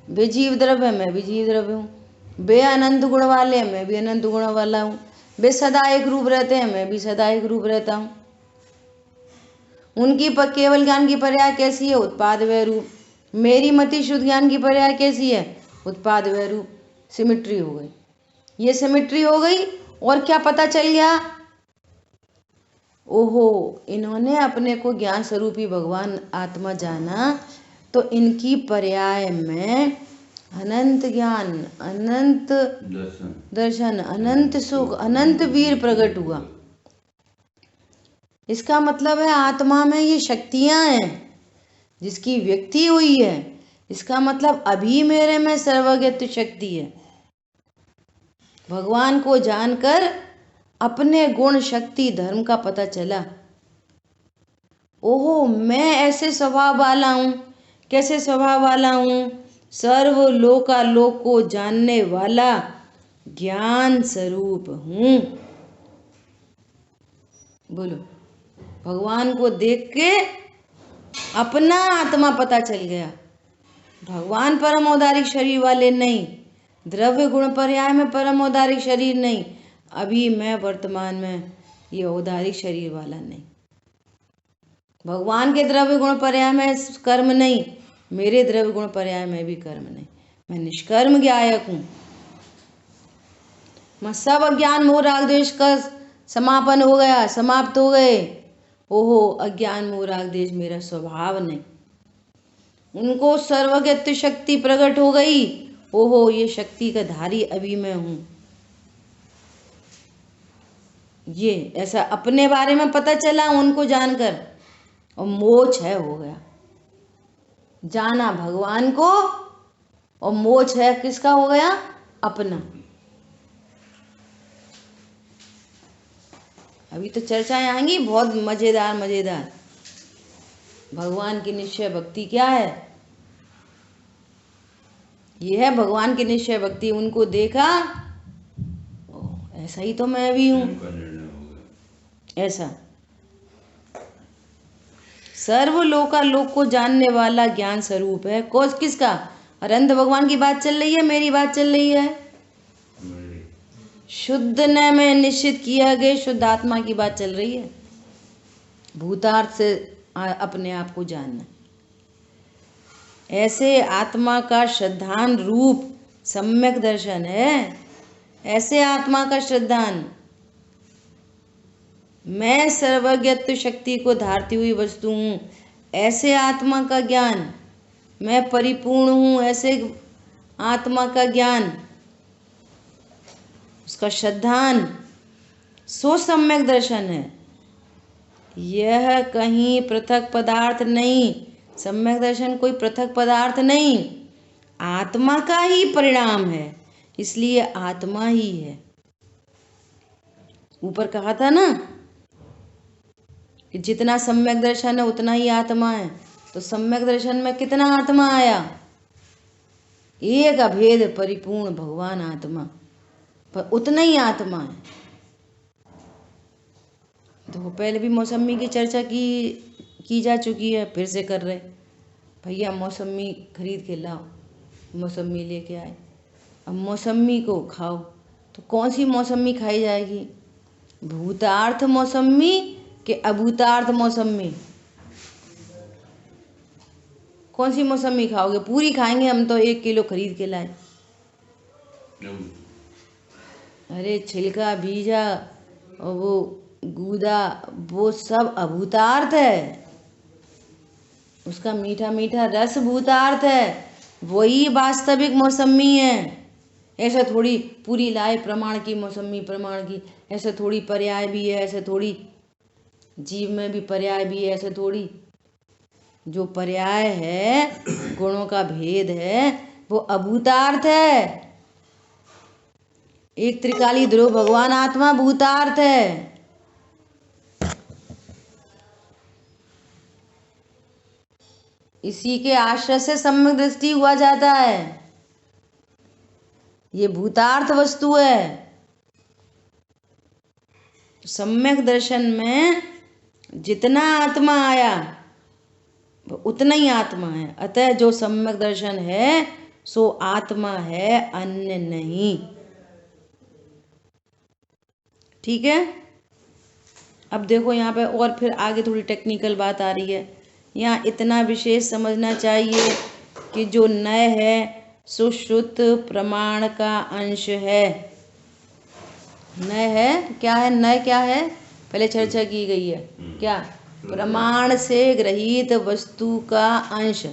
वे जीव द्रव्य, मैं भी जीव द्रव्य हूँ। वे अनंत गुण वाले, मैं भी अनंत गुण वाला हूँ। वे सदा एक रूप रहते हैं, मैं भी सदा एक रूप रहता हूँ। उनकी केवल ज्ञान की पर्याय कैसी है? उत्पाद व रूप। मेरी मति शुद्ध ज्ञान की पर्याय कैसी है? उत्पाद व रूप। सिमिट्री हो गई। ये सिमिट्री हो गई। और क्या पता चल गया? ओहो, इन्होंने अपने को ज्ञान स्वरूपी भगवान आत्मा जाना, तो इनकी पर्याय में अनंत ज्ञान, अनंत दर्शन, अनंत सुख, अनंत वीर प्रकट हुआ। इसका मतलब है आत्मा में ये शक्तियां हैं जिसकी व्यक्ति हुई है। इसका मतलब अभी मेरे में सर्वज्ञत्व शक्ति है। भगवान को जानकर अपने गुण, शक्ति, धर्म का पता चला। ओहो, मैं ऐसे स्वभाव वाला हूं। कैसे स्वभाव वाला हूं? सर्व लोकालोक को जानने वाला ज्ञान स्वरूप हूं। बोलो, भगवान को देख के अपना आत्मा पता चल गया। भगवान परम औदारिक शरीर वाले नहीं, द्रव्य गुण पर्याय में परम औदारिक शरीर नहीं, अभी मैं वर्तमान में ये औदारिक शरीर वाला नहीं। भगवान के द्रव्य गुण पर्याय में कर्म नहीं, मेरे द्रव्य गुण पर्याय में भी कर्म नहीं। मैं निष्कर्म ज्ञायक हूं। मैं सब अज्ञान मोह राग द्वेष का समापन हो गया, समाप्त हो गए। ओहो, अज्ञान मोह राग द्वेष मेरा स्वभाव नहीं। उनको सर्वज्ञत्व शक्ति प्रकट हो गई। ओहो, ये शक्ति का धारी अभी मैं हूं। ये ऐसा अपने बारे में पता चला उनको जानकर, और मोक्ष है हो गया। जाना भगवान को और मोक्ष है किसका हो गया? अपना। अभी तो चर्चाएं आएंगी बहुत मजेदार मजेदार। भगवान की निश्चय भक्ति क्या है? ये है भगवान की निश्चय भक्ति। उनको देखा, ऐसा ही तो मैं भी हूं। ऐसा सर्व लोकालोक को जानने वाला ज्ञान स्वरूप है। कोस किसका? अरंत भगवान की बात चल रही है, मेरी बात चल रही है। शुद्ध न में निश्चित किया गया शुद्ध आत्मा की बात चल रही है। भूतार्थ से अपने आप को जानना, ऐसे आत्मा का श्रद्धान रूप सम्यक दर्शन है। ऐसे आत्मा का श्रद्धान, मैं सर्वज्ञत्व शक्ति को धारती हुई वस्तु हूँ, ऐसे आत्मा का ज्ञान। मैं परिपूर्ण हूँ, ऐसे आत्मा का ज्ञान, उसका श्रद्धान सो सम्यक दर्शन है। यह कहीं पृथक पदार्थ नहीं। सम्यक दर्शन कोई पृथक पदार्थ नहीं, आत्मा का ही परिणाम है, इसलिए आत्मा ही है। ऊपर कहा था ना कि जितना सम्यक दर्शन है उतना ही आत्मा है। तो सम्यक दर्शन में कितना आत्मा आया? एक अभेद परिपूर्ण भगवान आत्मा, पर उतना ही आत्मा है। तो पहले भी मौसमी की चर्चा की जा चुकी है, फिर से कर रहे। भैया मौसमी खरीद के लाओ, मौसमी लेके आए। अब मौसमी को खाओ तो कौन सी मौसमी खाई जाएगी? भूतार्थ मौसमी कि अभूतार्थ मौसमी? कौन सी मौसमी खाओगे? पूरी खाएंगे हम तो 1 किलो खरीद के लाए। अरे छिलका, बीजा और वो गूदा, वो सब अभूतार्थ है। उसका मीठा मीठा रस भूतार्थ है, वही वास्तविक मौसमी है। ऐसा थोड़ी पूरी लाए प्रमाण की मौसमी प्रमाण की, ऐसे थोड़ी पर्याय भी है, ऐसे थोड़ी जीव में भी पर्याय भी है, ऐसे थोड़ी। जो पर्याय है, गुणों का भेद है, वो अभूतार्थ है। एक त्रिकाली ध्रुव भगवान आत्मा भूतार्थ है। इसी के आश्रय से सम्यक दृष्टि हुआ जाता है। ये भूतार्थ वस्तु है। सम्यक दर्शन में जितना आत्मा आया वो उतना ही आत्मा है। अतः जो सम्यक दर्शन है सो आत्मा है, अन्य नहीं। ठीक है। अब देखो यहाँ पे और फिर आगे थोड़ी टेक्निकल बात आ रही है। यहाँ इतना विशेष समझना चाहिए कि जो नय है सुश्रुत प्रमाण का अंश है। नय है क्या है? नय क्या है? पहले चर्चा की गई है। क्या? प्रमाण से ग्रहित वस्तु का अंश।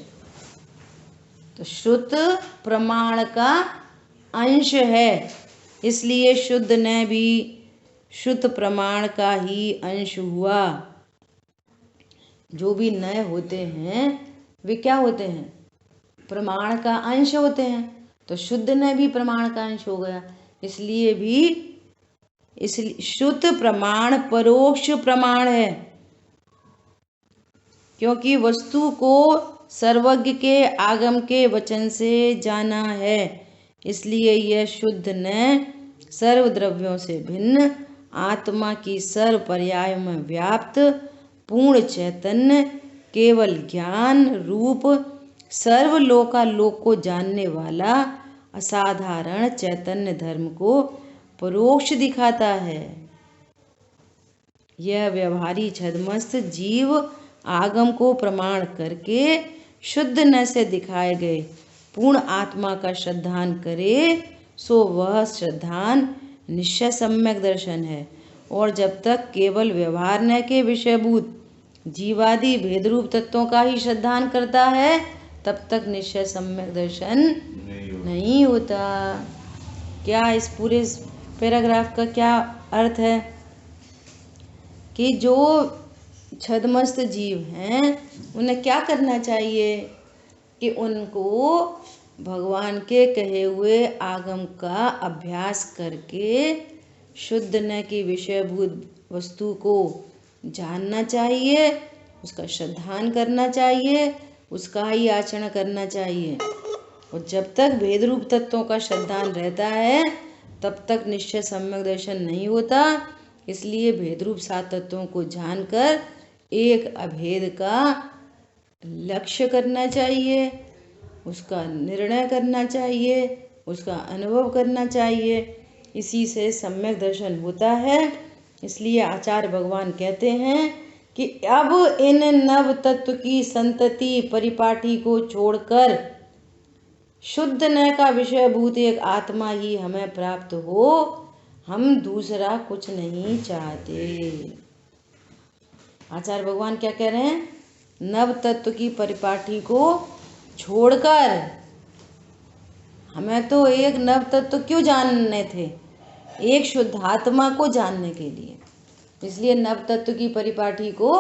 तो श्रुत प्रमाण का अंश है, इसलिए शुद्ध न भी शुद्ध प्रमाण का ही अंश हुआ। जो भी नए होते हैं वे क्या होते हैं? प्रमाण का अंश होते हैं। तो शुद्ध न भी प्रमाण का अंश हो गया, इसलिए शुद्ध प्रमाण परोक्ष प्रमाण है, क्योंकि वस्तु को सर्वज्ञ के आगम के वचन से जाना है। इसलिए यह शुद्ध न सर्व द्रव्यों से भिन्न आत्मा की सर्व पर्याय में व्याप्त पूर्ण चैतन्य केवल ज्ञान रूप सर्वलोकालोक को जानने वाला असाधारण चैतन्य धर्म को परोक्ष दिखाता है। यह व्यवहारी छद्मस्त जीव आगम को प्रमाण करके शुद्ध न से दिखाए गए पूर्ण आत्मा का श्रद्धान करे, सो वह श्रद्धान निश्चय सम्यक दर्शन है। और जब तक केवल व्यवहार न के विषयभूत जीवादि भेदरूप तत्वों का ही श्रद्धान करता है, तब तक निश्चय सम्यक दर्शन नहीं होता। क्या इस पूरे पैराग्राफ का क्या अर्थ है? कि जो छद्मस्त जीव हैं उन्हें क्या करना चाहिए? कि उनको भगवान के कहे हुए आगम का अभ्यास करके शुद्ध न की विषयभूत वस्तु को जानना चाहिए, उसका श्रद्धान करना चाहिए, उसका ही आचरण करना चाहिए। और जब तक भेद रूप तत्वों का श्रद्धान रहता है तब तक निश्चय सम्यक दर्शन नहीं होता। इसलिए भेद रूप सात तत्वों को जानकर एक अभेद का लक्ष्य करना चाहिए, उसका निर्णय करना चाहिए, उसका अनुभव करना चाहिए। इसी से सम्यक दर्शन होता है। इसलिए आचार्य भगवान कहते हैं कि अब इन नव तत्व की संतति परिपाटी को छोड़कर शुद्ध न का विषयभूत एक आत्मा ही हमें प्राप्त हो, हम दूसरा कुछ नहीं चाहते। आचार्य भगवान क्या कह रहे हैं? नव तत्व की परिपाटी को छोड़कर, हमें तो एक नव तत्व क्यों जानने थे? एक शुद्ध आत्मा को जानने के लिए। इसलिए नव तत्व की परिपाटी को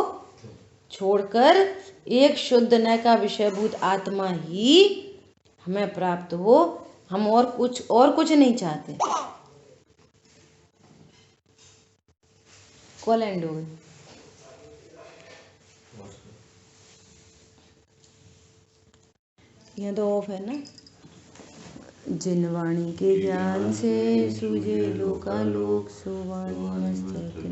छोड़कर एक शुद्ध न का विषयभूत आत्मा ही हमें प्राप्त हो, हम और कुछ नहीं चाहते। कॉल एंड हो गई। यह तो ऑफ है ना। जिन वाणी के ज्ञान से सूझे लोकालोक, सो वाणी मस्तक